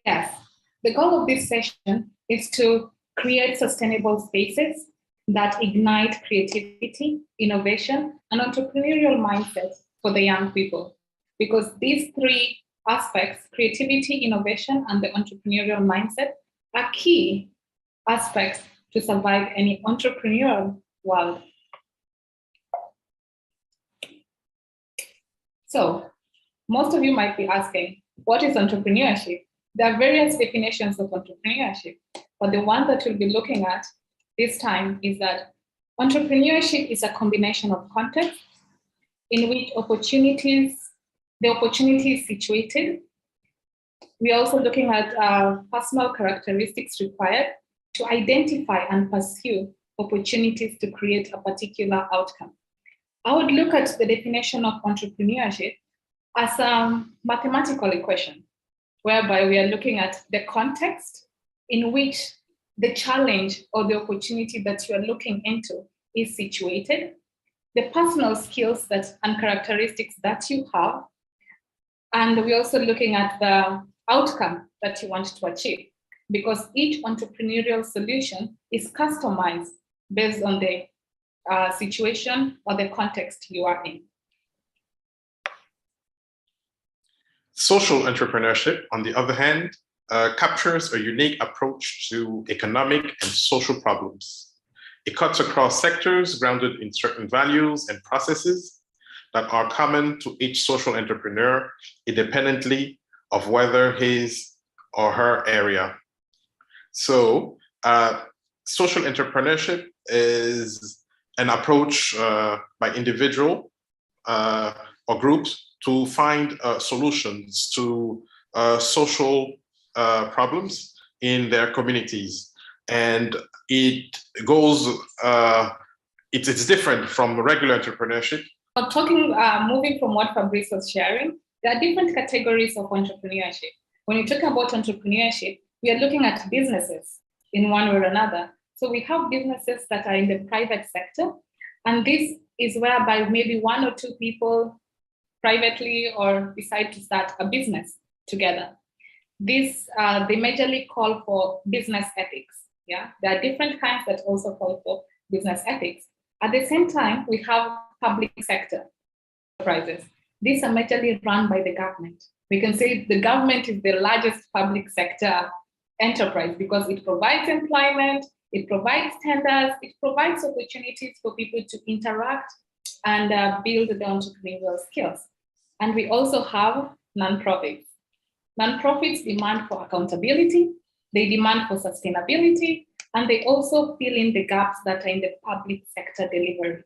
Yes, the goal of this session is to create sustainable spaces that ignite creativity, innovation, and entrepreneurial mindset for the young people. Because these three aspects, creativity, innovation, and the entrepreneurial mindset, are key aspects to survive any entrepreneurial world. So, most of you might be asking, what is entrepreneurship? There are various definitions of entrepreneurship, but the one that we'll be looking at this time is that entrepreneurship is a combination of contexts in which the opportunity is situated. We're also looking at personal characteristics required to identify and pursue opportunities to create a particular outcome. I would look at the definition of entrepreneurship as a mathematical equation, whereby we are looking at the context in which the challenge or the opportunity that you are looking into is situated, the personal skills and characteristics that you have, and we're also looking at the outcome that you want to achieve, because each entrepreneurial solution is customized based on the situation or the context you are in. Social entrepreneurship, on the other hand, captures a unique approach to economic and social problems. It cuts across sectors grounded in certain values and processes that are common to each social entrepreneur, independently of whether his or her area. So, social entrepreneurship is an approach by individual or groups to find solutions to social problems in their communities. And it goes, it's different from regular entrepreneurship. Moving from what Fabrice was sharing, there are different categories of entrepreneurship. When you talk about entrepreneurship, we are looking at businesses in one way or another. So we have businesses that are in the private sector, and this is whereby maybe one or two people privately or decide to start a business together. This, they majorly call for business ethics. Yeah, there are different kinds that also call for business ethics. At the same time, we have public sector enterprises. These are majorly run by the government. We can say the government is the largest public sector enterprise because it provides employment, it provides tenders, it provides opportunities for people to interact and build the entrepreneurial skills. And we also have nonprofits. Nonprofits demand for accountability, they demand for sustainability, and they also fill in the gaps that are in the public sector delivery.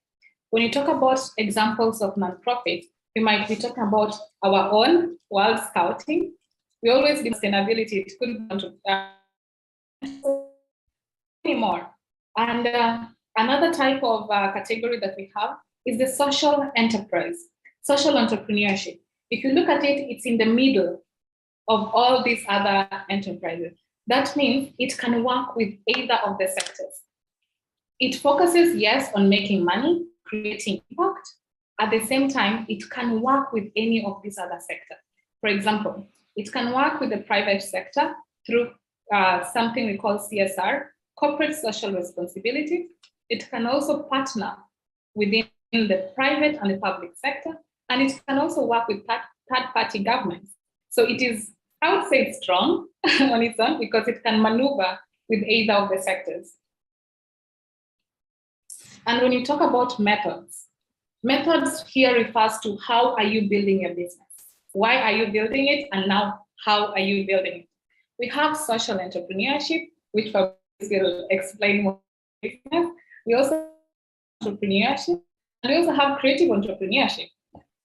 When you talk about examples of nonprofits, we might be talking about our own World Scouting. We always do sustainability, it couldn't anymore. And another type of category that we have is the social enterprise, social entrepreneurship. If you look at it, it's in the middle of all these other enterprises. That means it can work with either of the sectors. It focuses, yes, on making money, creating impact. At the same time, it can work with any of these other sectors. For example, it can work with the private sector through something we call CSR, corporate social responsibility. It can also partner within the private and the public sector, and it can also work with third-party governments. So it is, I would say, it's strong on its own because it can maneuver with either of the sectors. And when you talk about methods here refers to how are you building your business? Why are you building it? And now, how are you building it? We have social entrepreneurship, which Fabrice will explain more. We also have entrepreneurship, and we also have creative entrepreneurship.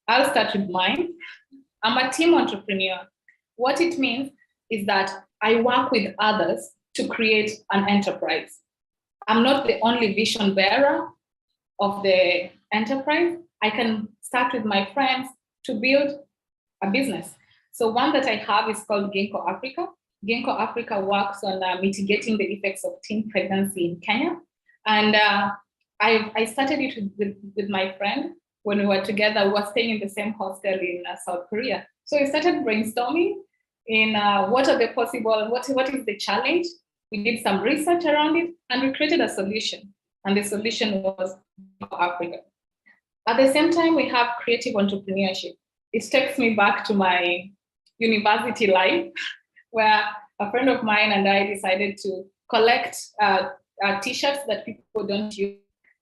I'll start with mine. I'm a team entrepreneur. What it means is that I work with others to create an enterprise. I'm not the only vision bearer of the enterprise. I can start with my friends to build a business. So one that I have is called Ginkgo Africa. Ginkgo Africa works on mitigating the effects of teen pregnancy in Kenya. And I started it with my friend when we were together. We were staying in the same hostel in South Korea. So we started brainstorming in what are the possible, what is the challenge. We did some research around it and we created a solution. And the solution was for Africa. At the same time, we have creative entrepreneurship. It takes me back to my university life, where a friend of mine and I decided to collect t-shirts that people don't use,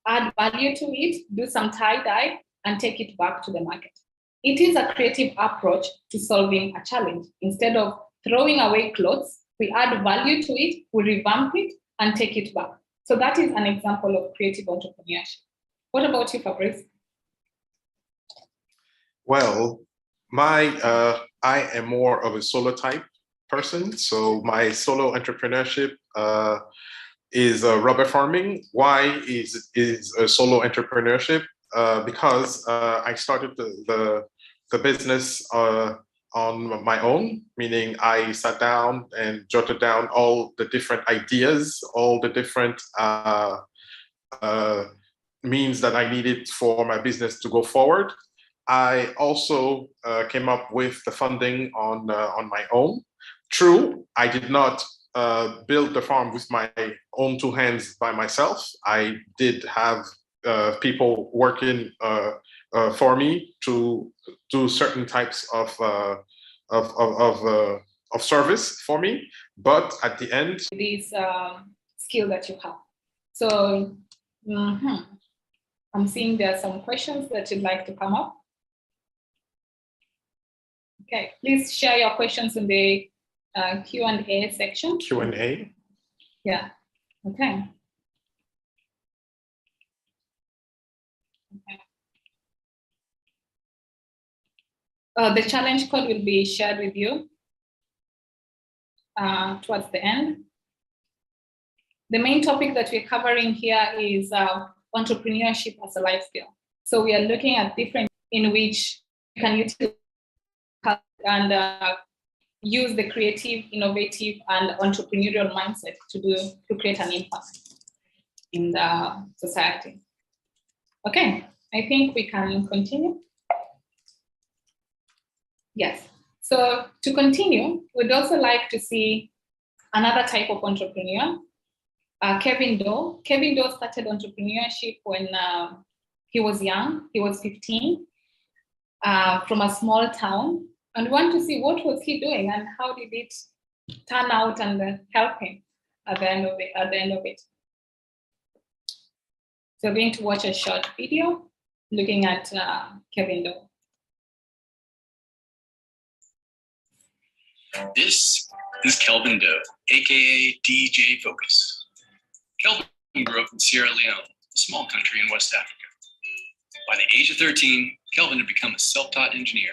add value to it, do some tie-dye, and take it back to the market. It is a creative approach to solving a challenge. Instead of throwing away clothes, we add value to it, we revamp it, and take it back. So that is an example of creative entrepreneurship. What about you, Fabrice? Well, I am more of a solo type person. So my solo entrepreneurship is rubber farming. Why is a solo entrepreneurship? Because I started the business on my own, meaning I sat down and jotted down all the different ideas, all the different means that I needed for my business to go forward. I also came up with the funding on my own. True, I did not build the farm with my own two hands by myself. I did have people working for me to do certain types of service for me. But at the end, this skill that you have. So I'm seeing there are some questions that you'd like to come up. Okay, please share your questions in the Q&A section. Q&A? Yeah, okay. The challenge code will be shared with you towards the end. The main topic that we're covering here is entrepreneurship as a life skill. So we are looking at different in which you can utilize and use the creative, innovative, and entrepreneurial mindset to create an impact in the society. Okay, I think we can continue. Yes. So to continue, we'd also like to see another type of entrepreneur, Kevin Doe. Kevin Doe started entrepreneurship when he was young. He was 15 from a small town. And we want to see what was he doing and how did it turn out and help him at the end of it. So we're going to watch a short video looking at Kevin Doe. This is Kelvin Doe, aka DJ Focus. Kelvin grew up in Sierra Leone, a small country in West Africa. By the age of 13, Kelvin had become a self-taught engineer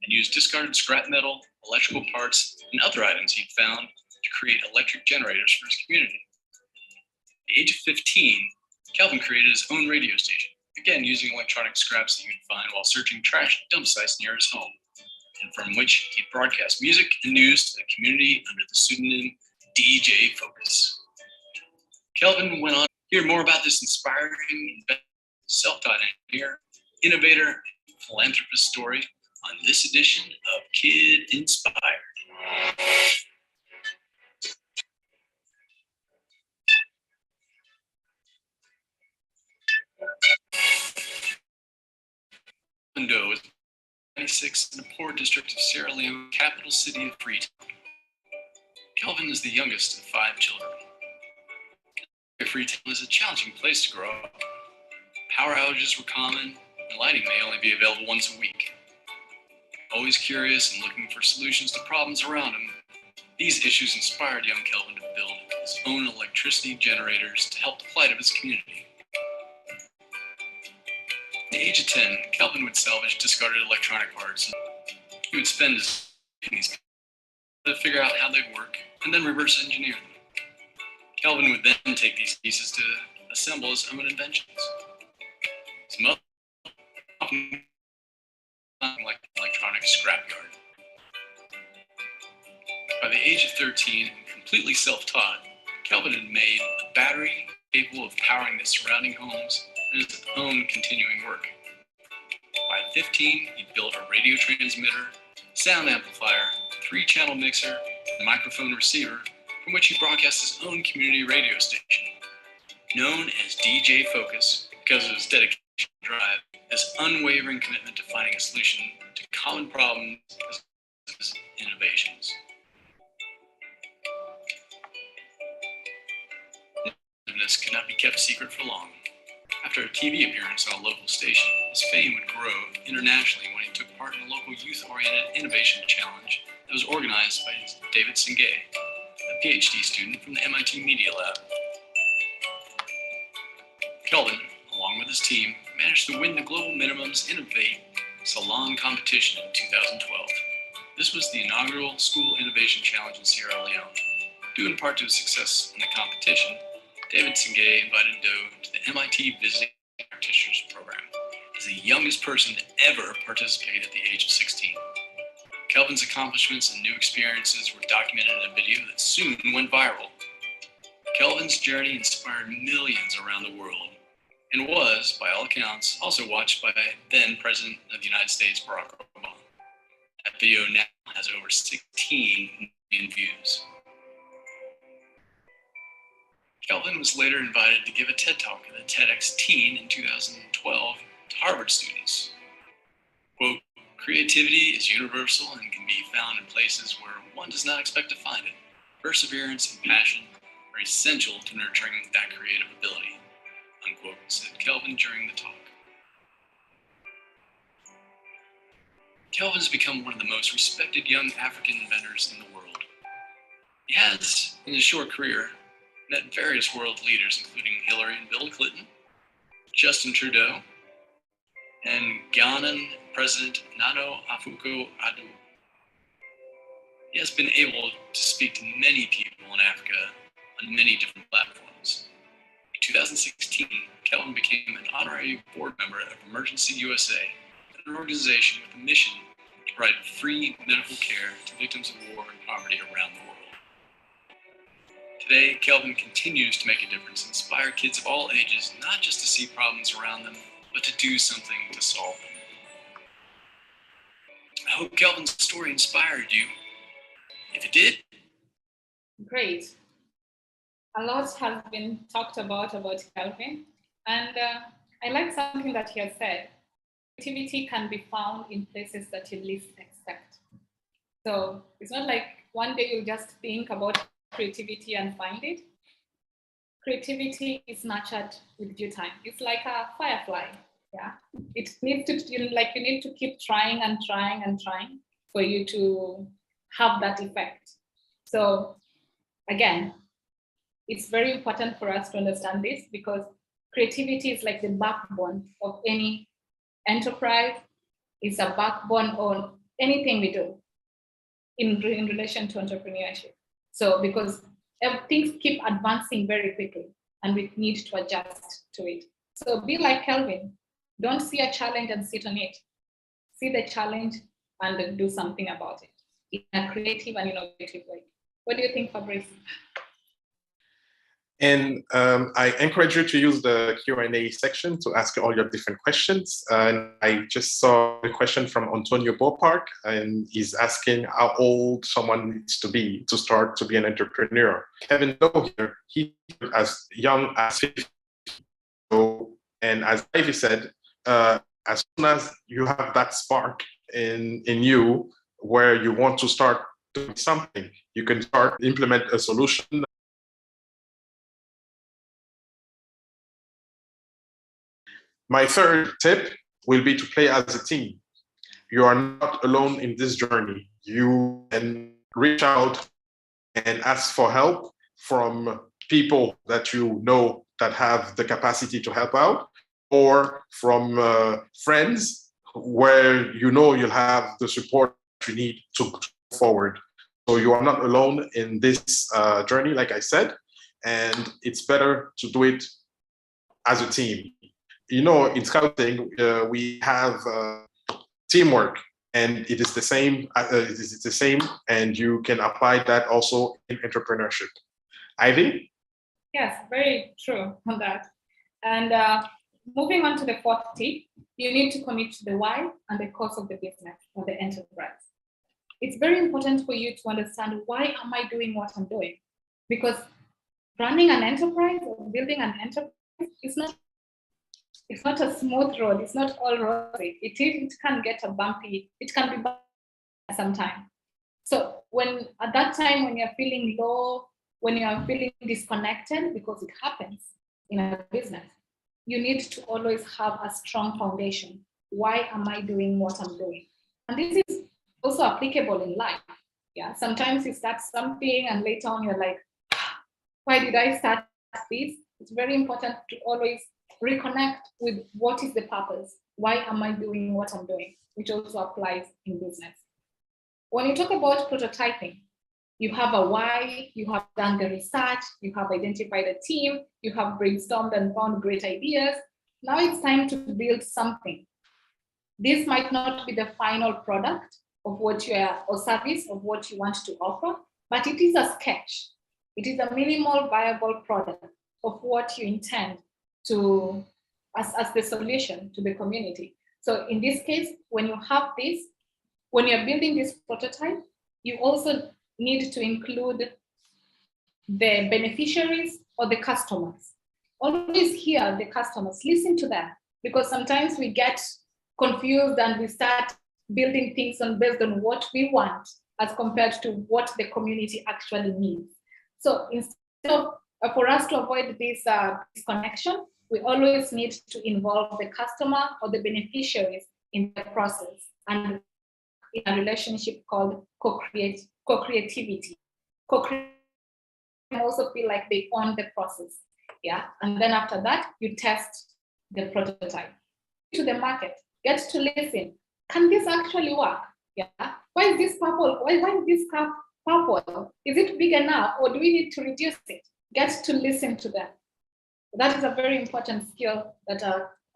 and used discarded scrap metal, electrical parts, and other items he'd found to create electric generators for his community. At the age of 15, Kelvin created his own radio station, again using electronic scraps that he would find while searching trash dump sites near his home, and from which he'd broadcast music and news to the community under the pseudonym DJ Focus. Kelvin went on to hear more about this inspiring, self-taught engineer, innovator, and philanthropist story on this edition of Kid Inspired. Kelvin Doe was 96 in a poor district of Sierra Leone, capital city of Freetown. Kelvin is the youngest of 5 children. Freetown is a challenging place to grow up. Power outages were common, and lighting may only be available once a week. Always curious and looking for solutions to problems around him, these issues inspired young Kelvin to build his own electricity generators to help the plight of his community. At the age of 10, Kelvin would salvage discarded electronic parts. He would spend his days to figure out how they work and then reverse engineer them. Kelvin would then take these pieces to assemble his own inventions. His mother often like an electronic scrapyard. By the age of 13, completely self-taught, Kelvin had made a battery capable of powering the surrounding homes and his own continuing work. By 15, he built a radio transmitter, sound amplifier, 3-channel mixer and microphone receiver from which he broadcasts his own community radio station. Known as DJ Focus because of his dedication and drive, this unwavering commitment to finding a solution to common problems as well as innovations. This could not be kept secret for long. After a TV appearance on a local station, his fame would grow internationally when he took part in a local youth-oriented innovation challenge that was organized by David Singay, a PhD student from the MIT Media Lab. Kelvin, along with his team, managed to win the Global Minimums Innovate Salon competition in 2012. This was the inaugural School Innovation Challenge in Sierra Leone. Due in part to his success in the competition, David Singay invited Doe to the MIT Visiting Practitioners Program as the youngest person to ever participate at the age of 16. Kelvin's accomplishments and new experiences were documented in a video that soon went viral. Kelvin's journey inspired millions around the world and was, by all accounts, also watched by then President of the United States, Barack Obama. That video now has over 16 million views. Kelvin was later invited to give a TED Talk at the TEDx Teen in 2012 to Harvard students. Quote, "Creativity is universal and can be found in places where one does not expect to find it. Perseverance and passion are essential to nurturing that creative ability," unquote, said Kelvin during the talk. Kelvin has become one of the most respected young African inventors in the world. He has, in his short career, met various world leaders, including Hillary and Bill Clinton, Justin Trudeau, and Ghanan President Nana Akufo-Addo. He has been able to speak to many people in Africa on many different platforms. In 2016, Kelvin became an honorary board member of Emergency USA, an organization with a mission to provide free medical care to victims of war and poverty around the world. Today, Kelvin continues to make a difference and inspire kids of all ages, not just to see problems around them, but to do something to solve them. I hope Kelvin's story inspired you. If it did, great. A lot has been talked about Kelvin, and I like something that he has said. Creativity can be found in places that you least expect. So it's not like one day you'll just think about creativity and find it. Creativity is nurtured with due time. It's like a firefly. Yeah, it needs to, you need to keep trying and trying and trying for you to have that effect. So again, it's very important for us to understand this because creativity is like the backbone of any enterprise. It's a backbone on anything we do in relation to entrepreneurship. So because things keep advancing very quickly and we need to adjust to it. So be like Kelvin. Don't see a challenge and sit on it. See the challenge and do something about it in a creative and innovative way. What do you think, Fabrice? And I encourage you to use the Q&A section to ask all your different questions. And I just saw a question from Antonio Bopark, and he's asking how old someone needs to be to start to be an entrepreneur. Kevin Doe here, he as young as 50. So, and as Ivy said, as soon as you have that spark in you where you want to start doing something, you can start implement a solution. My third tip will be to play as a team. You are not alone in this journey. You can reach out and ask for help from people that you know that have the capacity to help out, or from friends where you know you'll have the support you need to go forward. So you are not alone in this journey, like I said, and it's better to do it as a team. You know, in scouting, we have teamwork, and it is the same. It's the same, and you can apply that also in entrepreneurship. Ivy? Yes, very true on that. And moving on to the fourth tip, you need to commit to the why and the cause of the business or the enterprise. it's very important for you to understand, why am I doing what I'm doing? Because running an enterprise or building an enterprise is not, it's not a smooth road. It's not all rosy. It can get a bumpy, it can be bumpy sometimes. So when at that time, when you're feeling low, when you're feeling disconnected, because it happens in a business, you need to always have a strong foundation. Why am I doing what I'm doing? And this is also applicable in life. Yeah, sometimes you start something and later on you're like, why did I start this? It's very important to always reconnect with what is the purpose. Why am I doing what I'm doing? Which also applies in business. When you talk about prototyping, you have a why, you have done the research, you have identified a team, you have brainstormed and found great ideas. Now it's time to build something. This might not be the final product of what you are, or service of what you want to offer, but it is a sketch. It is a minimal viable product of what you intend to, as the solution to the community. So in this case, when you have this, when you're building this prototype, you also need to include the beneficiaries or the customers. Always hear the customers, listen to them, because sometimes we get confused and we start building things based on what we want as compared to what the community actually needs. So instead of, for us to avoid this disconnection, we always need to involve the customer or the beneficiaries in the process, and in a relationship called co-creativity. Co-creativity can also feel like they own the process, yeah? And then after that, you test the prototype. To the market, get to listen. Can this actually work? Yeah. Why is this purple? Why is this cup purple? Is it big enough, or do we need to reduce it? Get to listen to them. That is a very important skill that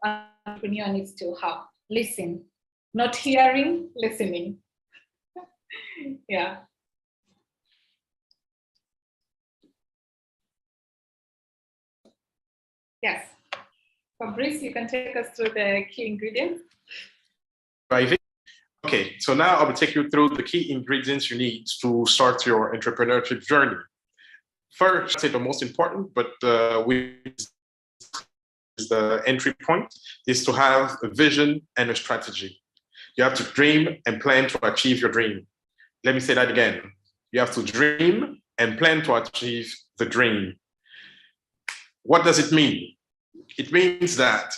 an entrepreneur needs to have. Listen, not hearing, listening. Yeah. Yes. Fabrice, you can take us through the key ingredients. Okay, so now I will take you through the key ingredients you need to start your entrepreneurship journey. First, I'd say the most important, but is the entry point, is to have a vision and a strategy. You have to dream and plan to achieve your dream. Let me say that again. You have to dream and plan to achieve the dream. What does it mean? It means that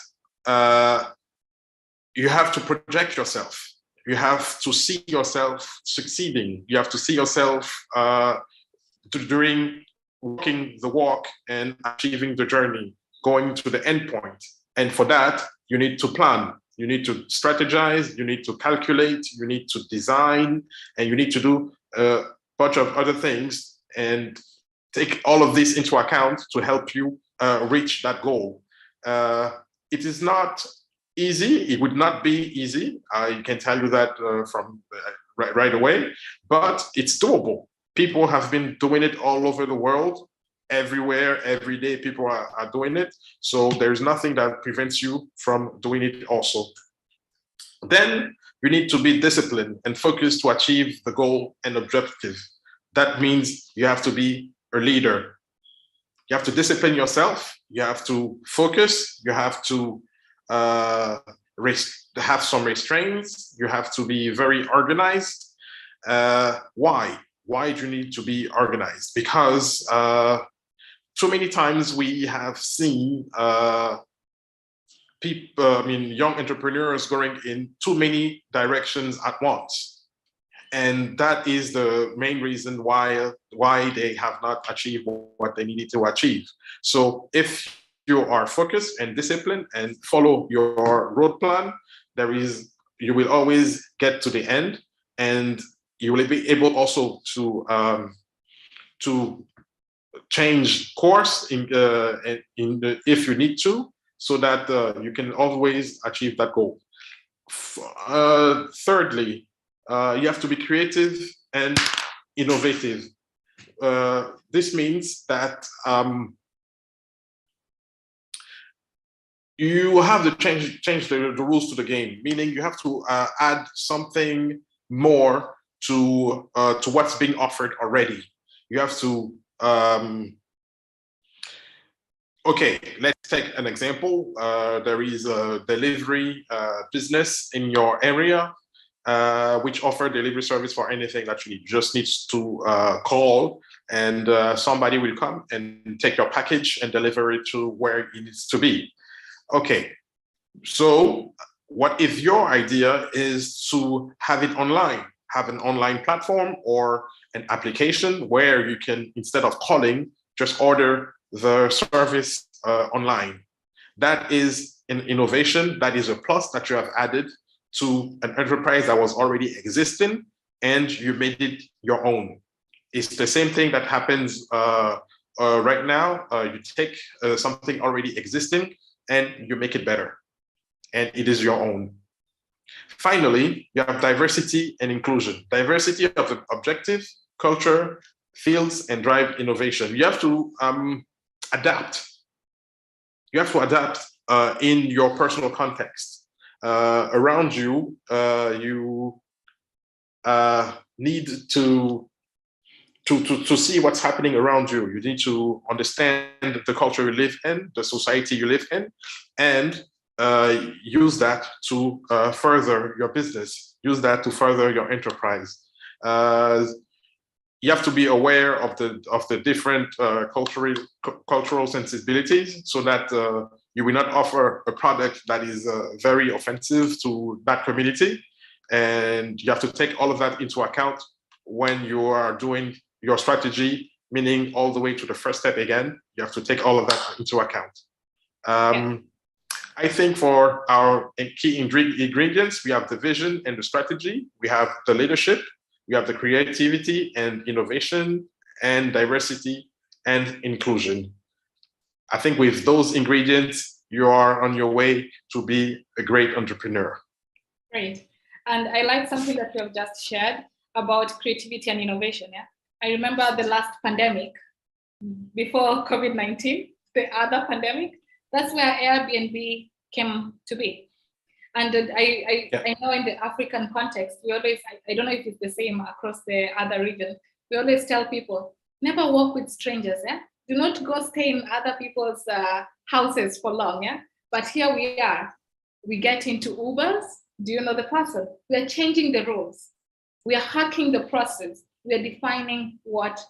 you have to project yourself. You have to see yourself succeeding. You have to see yourself doing, walking the walk and achieving the journey, going to the end point. And for that, you need to plan. You need to strategize. You need to calculate. You need to design. And you need to do a bunch of other things and take all of this into account to help you reach that goal. It is not easy. It would not be easy. I can tell you that from right away, but it's doable. People have been doing it all over the world, everywhere, every day, people are doing it. So there's nothing that prevents you from doing it also. Then you need to be disciplined and focused to achieve the goal and objective. That means you have to be a leader. You have to discipline yourself. You have to focus. You have to have some restraints. You have to be very organized. Why? Why do you need to be organized? Because too many times we have seen young entrepreneurs going in too many directions at once. And that is the main reason why they have not achieved what they needed to achieve. So if you are focused and disciplined and follow your road plan, you will always get to the end, and you will be able also to change course if you need to, so that you can always achieve that goal. Thirdly, you have to be creative and innovative. This means that you have to change the rules to the game, meaning you have to add something more to what's being offered already. You have to, okay, let's take an example. There is a delivery business in your area which offer delivery service for anything that you just needs to call, and somebody will come and take your package and deliver it to where it needs to be. Okay, so what if your idea is to have it online, have an online platform or an application where you can, instead of calling, just order the service online? That is an innovation, that is a plus that you have added to an enterprise that was already existing, and you made it your own. It's the same thing that happens right now. You take something already existing and you make it better, and it is your own. Finally, you have diversity and inclusion. Diversity of the objective, culture, fields, and drive innovation. You have to adapt. You have to adapt in your personal context. Around you, you need to see what's happening around you. You need to understand the culture you live in, the society you live in, and use that to further your business, use that to further your enterprise. You have to be aware of the different cultural sensibilities, so that you will not offer a product that is very offensive to that community. And you have to take all of that into account when you are doing your strategy, meaning all the way to the first step again. You have to take all of that into account. I think for our key ingredients, we have the vision and the strategy, we have the leadership, we have the creativity and innovation, and diversity and inclusion. I think with those ingredients, you are on your way to be a great entrepreneur. Great. And I like something that you have just shared about creativity and innovation. Yeah, I remember the last pandemic, before COVID-19, the other pandemic, that's where Airbnb came to be. And I know in the African context, we always, I don't know if it's the same across the other regions, we always tell people, never work with strangers. Yeah? Do not go stay in other people's houses for long. Yeah? But here we are. We get into Ubers. Do you know the person? We are changing the rules. We are hacking the process. We are defining what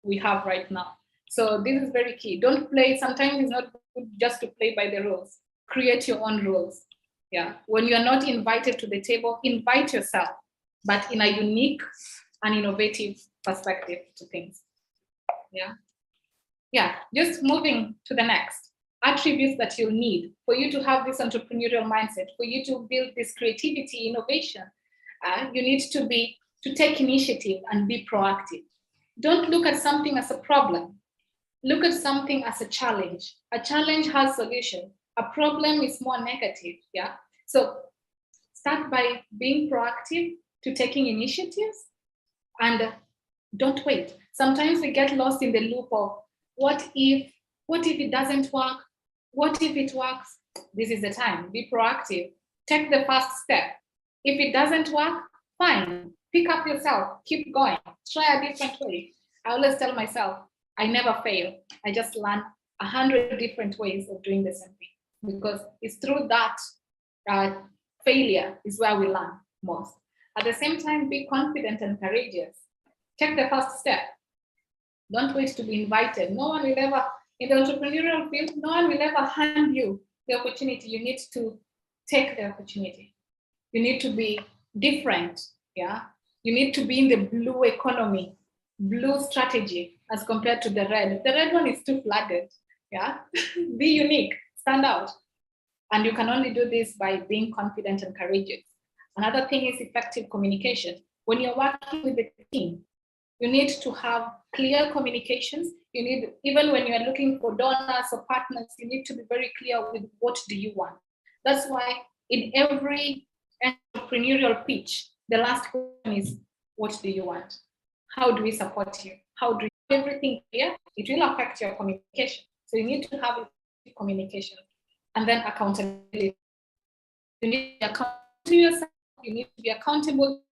we have right now. So this is very key. Don't play. Sometimes it's not good just to play by the rules. Create your own rules. Yeah. When you are not invited to the table, invite yourself, but in a unique and innovative perspective to things. Yeah. Yeah. Just moving to the next. Attributes that you'll need for you to have this entrepreneurial mindset, for you to build this creativity, innovation. You need to take initiative and be proactive. Don't look at something as a problem. Look at something as a challenge. A challenge has solution. A problem is more negative. Yeah. So start by being proactive to taking initiatives, and don't wait. Sometimes we get lost in the loop of what if it doesn't work? What if it works? This is the time. Be proactive. Take the first step. If it doesn't work, fine. Pick up yourself. Keep going. Try a different way. I always tell myself, I never fail. I just learn 100 different ways of doing the same thing, because it's through that failure is where we learn most. At the same time, be confident and courageous. Take the first step. Don't wait to be invited. No one will ever, in the entrepreneurial field, no one will ever hand you the opportunity. You need to take the opportunity. You need to be different. Yeah. You need to be in the blue economy, blue strategy as compared to the red. The red one is too flooded. Yeah. Be unique, stand out. And you can only do this by being confident and courageous. Another thing is effective communication. When you're working with the team, you need to have clear communications. You need, even when you're looking for donors or partners, you need to be very clear with what do you want. That's why in every entrepreneurial pitch, the last question is, what do you want? How do we support you? How do you have everything clear? It will affect your communication. So you need to have communication. And then accountability. You need to be accountable to yourself. You need to be accountable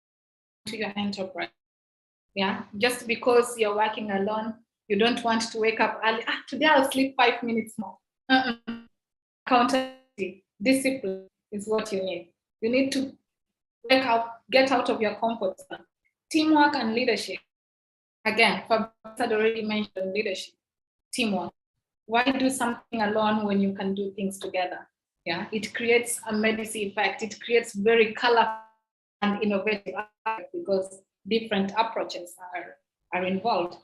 to your enterprise. Yeah, just because you're working alone, you don't want to wake up early. Today I'll sleep 5 minutes more. Accountability, discipline is what you need. You need to get out of your comfort zone. Teamwork and leadership. Again, Fabrice had already mentioned leadership, teamwork. Why do something alone when you can do things together? Yeah, it creates a medicine effect. It creates very colorful and innovative because different approaches are involved.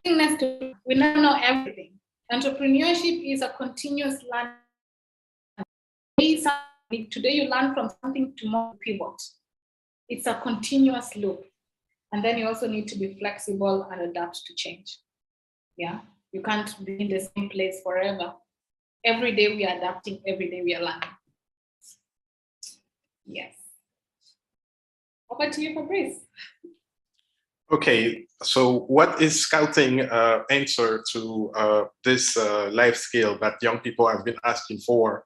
Willingness to, we never know everything. Entrepreneurship is a continuous learning. Today you learn from something, tomorrow pivot. It's a continuous loop. And then you also need to be flexible and adapt to change. Yeah, you can't be in the same place forever. Every day we are adapting, every day we are learning. Yes. Over to you, Fabrice. Okay, so what is Scouting answer to this life skill that young people have been asking for,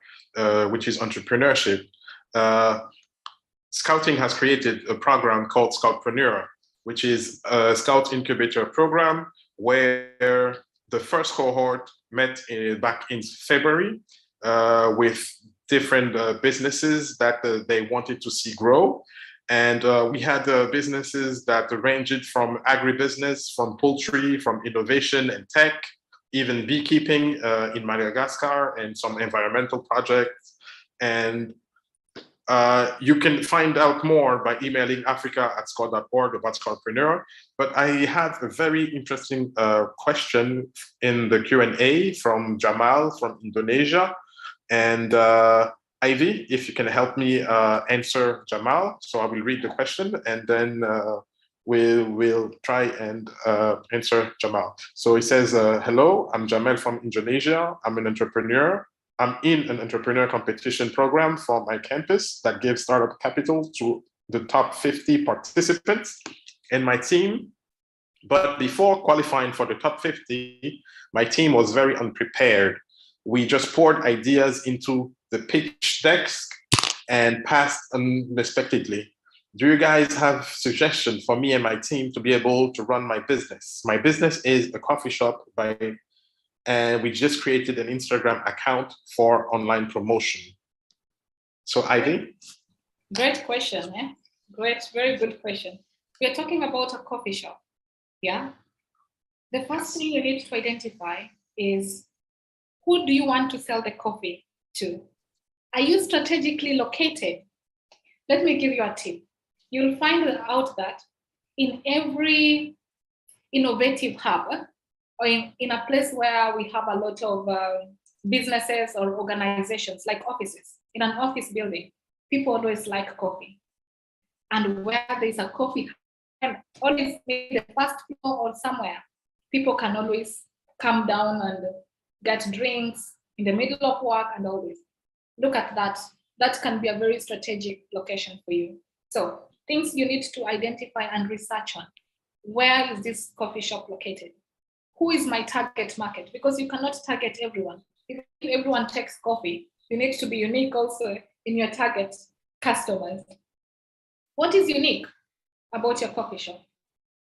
which is entrepreneurship? Scouting has created a program called Scoutrepeneur, which is a Scout incubator program where the first cohort met back in February with different businesses that they wanted to see grow. And we had businesses that ranged from agribusiness, from poultry, from innovation and tech, even beekeeping in Madagascar, and some environmental projects. And you can find out more by emailing africa@scout.org about Scoutrepeneur. But I have a very interesting question in the Q&A from Jamal from Indonesia. And Ivy, if you can help me answer Jamal. So I will read the question and then we'll try and answer Jamal. So he says, hello, I'm Jamal from Indonesia. I'm an entrepreneur. I'm in an entrepreneur competition program for my campus that gives startup capital to the top 50 participants in my team. But before qualifying for the top 50, my team was very unprepared. We just poured ideas into the pitch decks and passed unexpectedly. Do you guys have suggestions for me and my team to be able to run my business? My business is a coffee shop and we just created an Instagram account for online promotion. So Ivy? Great question, eh? Great, very good question. We are talking about a coffee shop, yeah? The first thing you need to identify is, who do you want to sell the coffee to? Are you strategically located? Let me give you a tip. You'll find out that in every innovative hub, or in a place where we have a lot of businesses or organizations, like offices, in an office building, people always like coffee. And where there's a coffee, always the first floor or somewhere, people can always come down and get drinks in the middle of work and all this. Look at that. That can be a very strategic location for you. So things you need to identify and research on. Where is this coffee shop located? Who is my target market? Because you cannot target everyone. If everyone takes coffee, you need to be unique also in your target customers. What is unique about your coffee shop?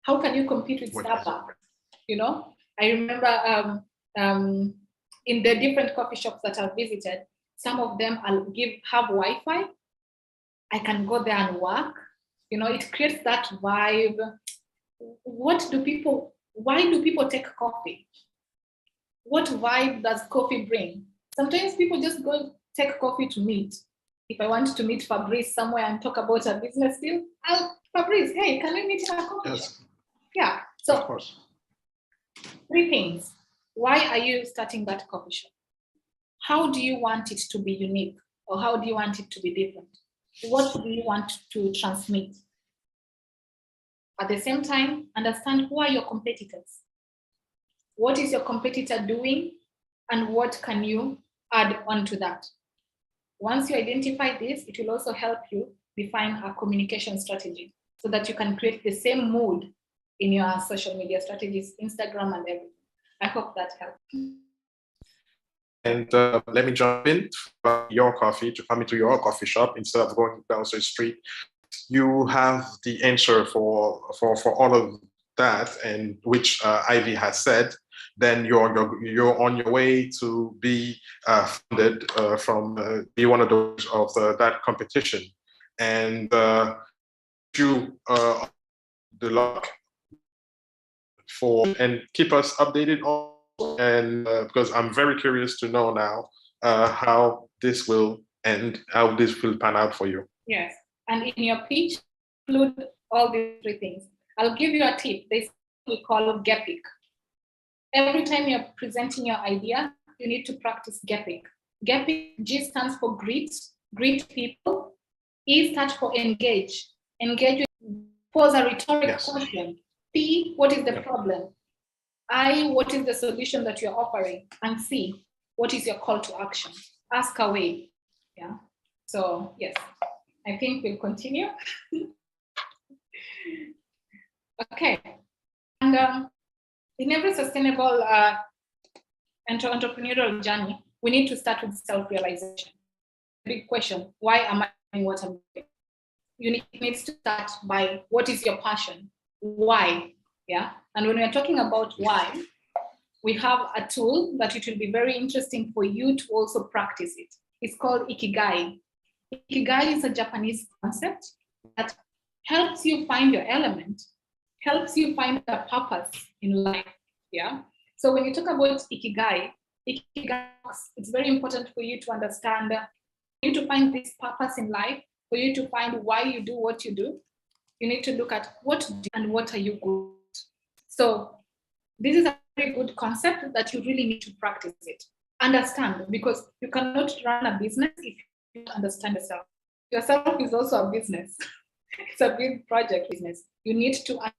How can you compete with Starbucks? You know, I remember in the different coffee shops that I've visited, some of them have Wi-Fi. I can go there and work. You know, it creates that vibe. Why do people take coffee? What vibe does coffee bring? Sometimes people just go take coffee to meet. If I want to meet Fabrice somewhere and talk about a business deal, Fabrice, hey, can we meet in a coffee? Yes. Yeah, so of course. 3 things. Why are you starting that coffee shop? How do you want it to be unique? Or how do you want it to be different? What do you want to transmit? At the same time, understand who are your competitors. What is your competitor doing? And what can you add on to that? Once you identify this, it will also help you define a communication strategy so that you can create the same mood in your social media strategies, Instagram and everything. I hope that helps. And let me jump in to your coffee, to come into your coffee shop instead of going down the street you have the answer for all of that, and which Ivy has said, then you're on your way to be funded from be one of those of that competition, and you the luck for and keep us updated on, and because I'm very curious to know now how this will end, how this will pan out for you. Yes, and in your pitch, include all these three things. I'll give you a tip. This we call GEPIC. Every time you're presenting your idea, you need to practice GEPIC. GEPIC, G stands for greet people. E stands for engage. Engage, pose a rhetorical question. P, what is the problem? I, what is the solution that you're offering? And C, what is your call to action? Ask away. Yeah. So yes, I think we'll continue. Okay. And in every sustainable entrepreneurial journey, we need to start with self-realization. Big question, why am I doing what I'm doing? You need to start by what is your passion? Why? Yeah. And when we're talking about why, we have a tool that it will be very interesting for you to also practice it. It's called Ikigai. Ikigai is a Japanese concept that helps you find your element, helps you find a purpose in life. Yeah. So when you talk about Ikigai, it's very important for you to understand, for you to find this purpose in life, for you to find why you do what you do. You need to look at what and what are you good at. So this is a very good concept that you really need to practice it. Understand, because you cannot run a business if you don't understand yourself. Yourself is also a business. It's a big project business. You need to understand